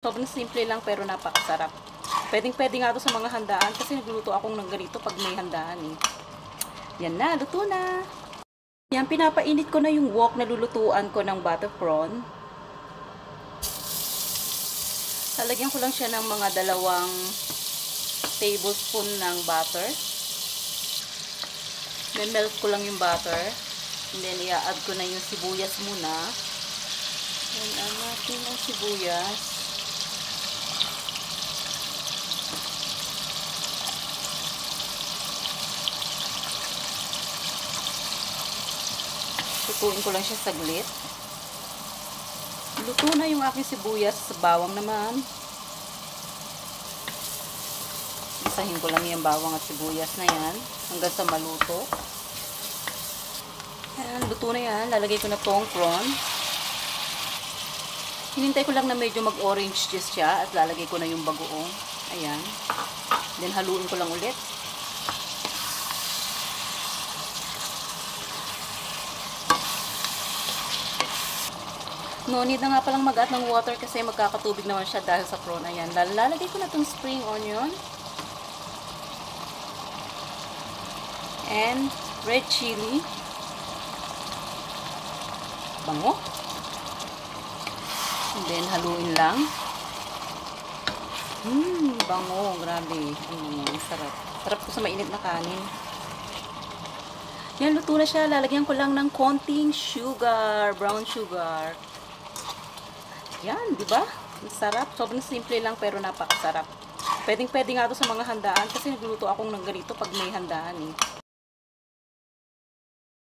Sobrang simple lang pero napakasarap. Pwedeng-pwede nga to sa mga handaan kasi nagluto akong ng ganito pag may handaan eh. Yan na, luto na. Yan, pinapainit ko na yung wok na lulutuan ko ng butter prawn. Lalagyan ko lang siya ng mga 2 tablespoon ng butter. Then melt ko lang yung butter. And then i-add ko na yung sibuyas muna. And add natin ang sibuyas. Lutuin ko lang siya saglit. Luto na yung aking sibuyas. Bawang naman. Isahin ko lang yung bawang at sibuyas na yan hanggang sa maluto. Ayan, luto na yan. Lalagay ko na tong prawn. Hinintay ko lang na medyo mag-orange juice siya at lalagay ko na yung bagoong. Ayan. Then haluin ko lang ulit. No need na nga palang mag-add ng water kasi magkakatubig naman siya dahil sa prawn. Ayan. Lalagay ko na itong spring onion. And red chili. Bango. And then haluin lang. Bango. Grabe. Sarap. Sarap ko sa mainit na kanin. Yan, luto na siya. Lalagyan ko lang ng konting sugar. Brown sugar. Yan, di ba? Masarap. Sobrang simple lang pero napakasarap. Pwedeng-pwede nga to sa mga handaan kasi nagluto akong ng ganito pag may handaan eh.